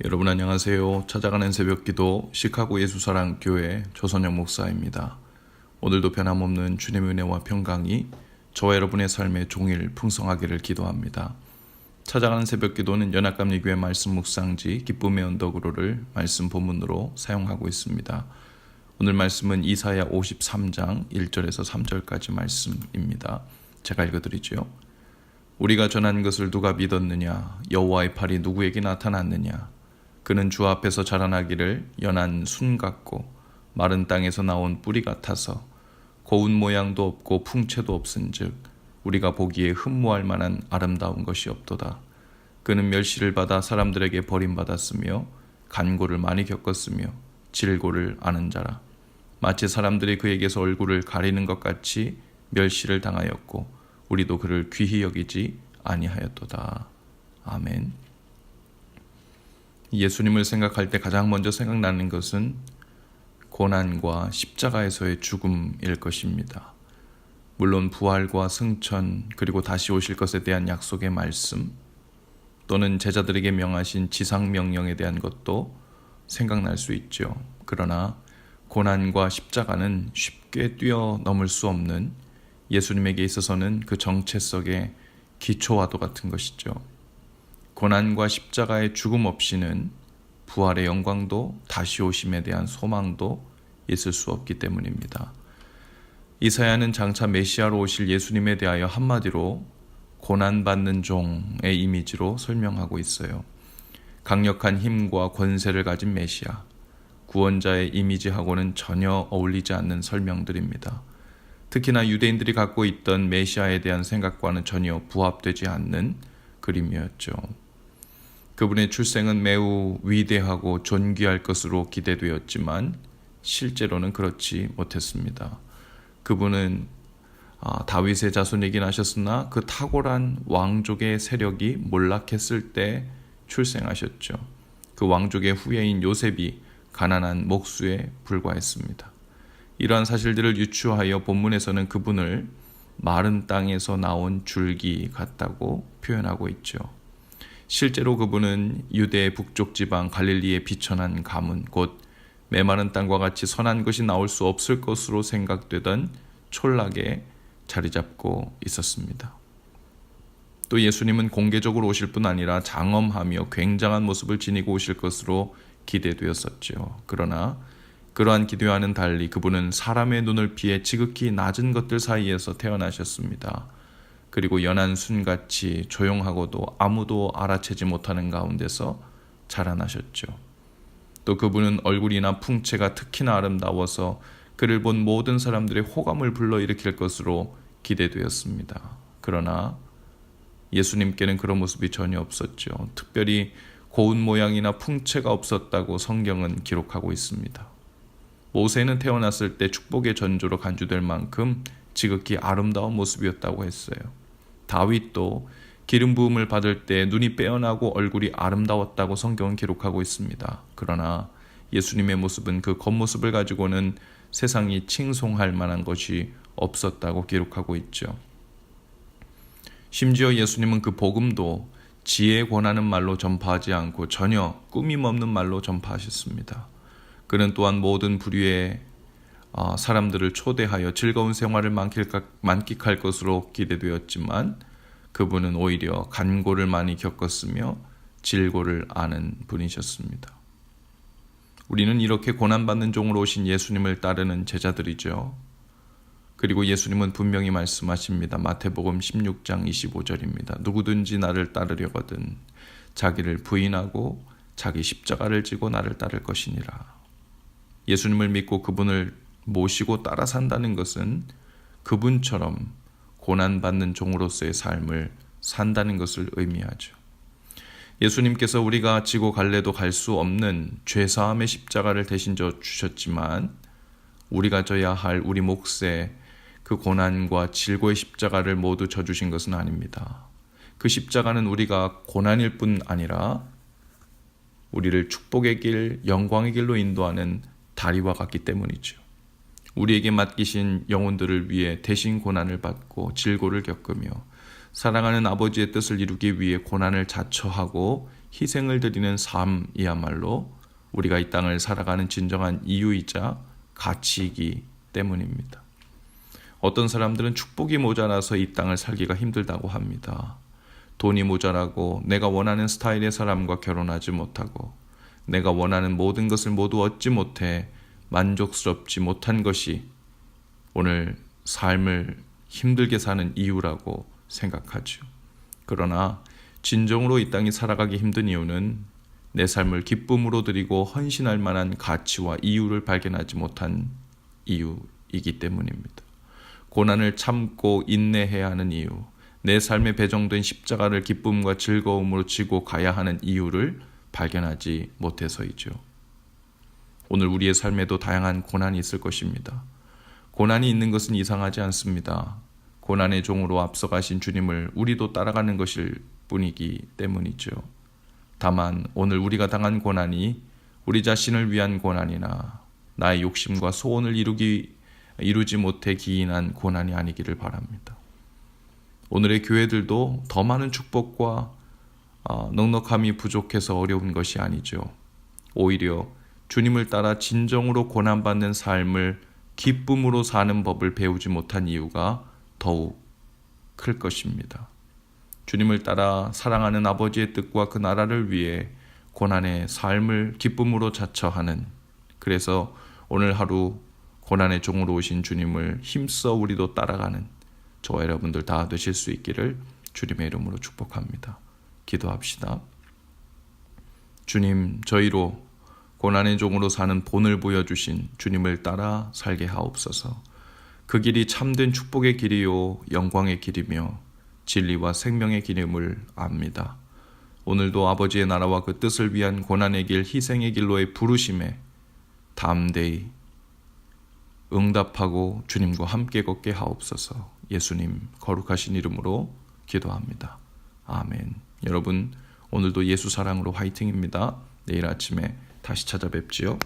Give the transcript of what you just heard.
여러분 안녕하세요. 찾아가는 새벽기도 시카고 예수사랑교회 조선영 목사입니다. 오늘도 변함없는 주님의 은혜와 평강이 저와 여러분의 삶의 종일 풍성하기를 기도합니다. 찾아가는 새벽기도는 연합감리교회 말씀 묵상지 기쁨의 언덕으로를 말씀 본문으로 사용하고 있습니다. 오늘 말씀은 이사야 53장 1절에서 3절까지 말씀입니다. 제가 읽어드리죠. 우리가 전한 것을 누가 믿었느냐? 여호와의 팔이 누구에게 나타났느냐? 그는 주 앞에서 자라나기를 연한 순 같고 마른 땅에서 나온 뿌리 같아서 고운 모양도 없고 풍채도 없은즉 우리가 보기에 흠모할 만한 아름다운 것이 없도다. 그는 멸시를 받아 사람들에게 버림받았으며 간고를 많이 겪었으며 질고를 아는 자라. 마치 사람들이 그에게서 얼굴을 가리는 것 같이 멸시를 당하였고 우리도 그를 귀히 여기지 아니하였도다. 아멘. 예수님을 생각할 때 가장 먼저 생각나는 것은 고난과 십자가에서의 죽음일 것입니다. 물론 부활과 승천 그리고 다시 오실 것에 대한 약속의 말씀 또는 제자들에게 명하신 지상명령에 대한 것도 생각날 수 있죠. 그러나 고난과 십자가는 쉽게 뛰어넘을 수 없는 예수님에게 있어서는 그 정체성의 기초와도 같은 것이죠. 고난과 십자가의 죽음 없이는 부활의 영광도 다시 오심에 대한 소망도 있을 수 없기 때문입니다. 이사야는 장차 메시아로 오실 예수님에 대하여 한마디로 고난받는 종의 이미지로 설명하고 있어요. 강력한 힘과 권세를 가진 메시아, 구원자의 이미지하고는 전혀 어울리지 않는 설명들입니다. 특히나 유대인들이 갖고 있던 메시아에 대한 생각과는 전혀 부합되지 않는 그림이었죠. 그분의 출생은 매우 위대하고 존귀할 것으로 기대되었지만 실제로는 그렇지 못했습니다. 그분은 다윗의 자손이긴 하셨으나 그 탁월한 왕족의 세력이 몰락했을 때 출생하셨죠. 그 왕족의 후예인 요셉이 가난한 목수에 불과했습니다. 이러한 사실들을 유추하여 본문에서는 그분을 마른 땅에서 나온 줄기 같다고 표현하고 있죠. 실제로 그분은 유대 북쪽 지방 갈릴리의 비천한 가문 곧 메마른 땅과 같이 선한 것이 나올 수 없을 것으로 생각되던 촌락에 자리 잡고 있었습니다. 또 예수님은 공개적으로 오실 뿐 아니라 장엄하며 굉장한 모습을 지니고 오실 것으로 기대되었었죠. 그러나 그러한 기대와는 달리 그분은 사람의 눈을 피해 지극히 낮은 것들 사이에서 태어나셨습니다. 그리고 연한 순같이 조용하고도 아무도 알아채지 못하는 가운데서 자라나셨죠. 또 그분은 얼굴이나 풍채가 특히나 아름다워서 그를 본 모든 사람들의 호감을 불러일으킬 것으로 기대되었습니다. 그러나 예수님께는 그런 모습이 전혀 없었죠. 특별히 고운 모양이나 풍채가 없었다고 성경은 기록하고 있습니다. 모세는 태어났을 때 축복의 전조로 간주될 만큼 지극히 아름다운 모습이었다고 했어요. 다윗도 기름 부음을 받을 때 눈이 빼어나고 얼굴이 아름다웠다고 성경은 기록하고 있습니다. 그러나 예수님의 모습은 그 겉모습을 가지고는 세상이 칭송할 만한 것이 없었다고 기록하고 있죠. 심지어 예수님은 그 복음도 지혜 권하는 말로 전파하지 않고 전혀 꾸밈 없는 말로 전파하셨습니다. 그는 또한 모든 부류의 사람들을 초대하여 즐거운 생활을 만끽할 것으로 기대되었지만 그분은 오히려 간고를 많이 겪었으며 질고를 아는 분이셨습니다. 우리는 이렇게 고난받는 종으로 오신 예수님을 따르는 제자들이죠. 그리고 예수님은 분명히 말씀하십니다. 마태복음 16장 25절입니다. 누구든지 나를 따르려거든 자기를 부인하고 자기 십자가를 지고 나를 따를 것이니라. 예수님을 믿고 그분을 모시고 따라 산다는 것은 그분처럼 고난받는 종으로서의 삶을 산다는 것을 의미하죠. 예수님께서 우리가 지고 갈래도 갈 수 없는 죄사함의 십자가를 대신 져 주셨지만 우리가 져야 할 우리 몫의 그 고난과 질고의 십자가를 모두 져주신 것은 아닙니다. 그 십자가는 우리가 고난일 뿐 아니라 우리를 축복의 길, 영광의 길로 인도하는 다리와 같기 때문이죠. 우리에게 맡기신 영혼들을 위해 대신 고난을 받고 질고를 겪으며 사랑하는 아버지의 뜻을 이루기 위해 고난을 자처하고 희생을 드리는 삶이야말로 우리가 이 땅을 살아가는 진정한 이유이자 가치이기 때문입니다. 어떤 사람들은 축복이 모자라서 이 땅을 살기가 힘들다고 합니다. 돈이 모자라고 내가 원하는 스타일의 사람과 결혼하지 못하고 내가 원하는 모든 것을 모두 얻지 못해 만족스럽지 못한 것이 오늘 삶을 힘들게 사는 이유라고 생각하죠. 그러나 진정으로 이 땅이 살아가기 힘든 이유는 내 삶을 기쁨으로 드리고 헌신할 만한 가치와 이유를 발견하지 못한 이유이기 때문입니다. 고난을 참고 인내해야 하는 이유, 내 삶에 배정된 십자가를 기쁨과 즐거움으로 지고 가야 하는 이유를 발견하지 못해서이죠. 오늘 우리의 삶에도 다양한 고난이 있을 것입니다. 고난이 있는 것은 이상하지 않습니다. 고난의 종으로 앞서가신 주님을 우리도 따라가는 것일 뿐이기 때문이죠. 다만 오늘 우리가 당한 고난이 우리 자신을 위한 고난이나 나의 욕심과 소원을 이루지 못해 기인한 고난이 아니기를 바랍니다. 오늘의 교회들도 더 많은 축복과 넉넉함이 부족해서 어려운 것이 아니죠. 오히려 주님을 따라 진정으로 고난받는 삶을 기쁨으로 사는 법을 배우지 못한 이유가 더욱 클 것입니다. 주님을 따라 사랑하는 아버지의 뜻과 그 나라를 위해 고난의 삶을 기쁨으로 자처하는, 그래서 오늘 하루 고난의 종으로 오신 주님을 힘써 우리도 따라가는 저와 여러분들 다 되실 수 있기를 주님의 이름으로 축복합니다. 기도합시다. 주님, 저희로 고난의 종으로 사는 본을 보여주신 주님을 따라 살게 하옵소서. 그 길이 참된 축복의 길이요 영광의 길이며 진리와 생명의 길임을 압니다. 오늘도 아버지의 나라와 그 뜻을 위한 고난의 길, 희생의 길로의 부르심에 담대히 응답하고 주님과 함께 걷게 하옵소서. 예수님 거룩하신 이름으로 기도합니다. 아멘. 여러분, 오늘도 예수 사랑으로 화이팅입니다. 내일 아침에 다시 찾아뵙지요.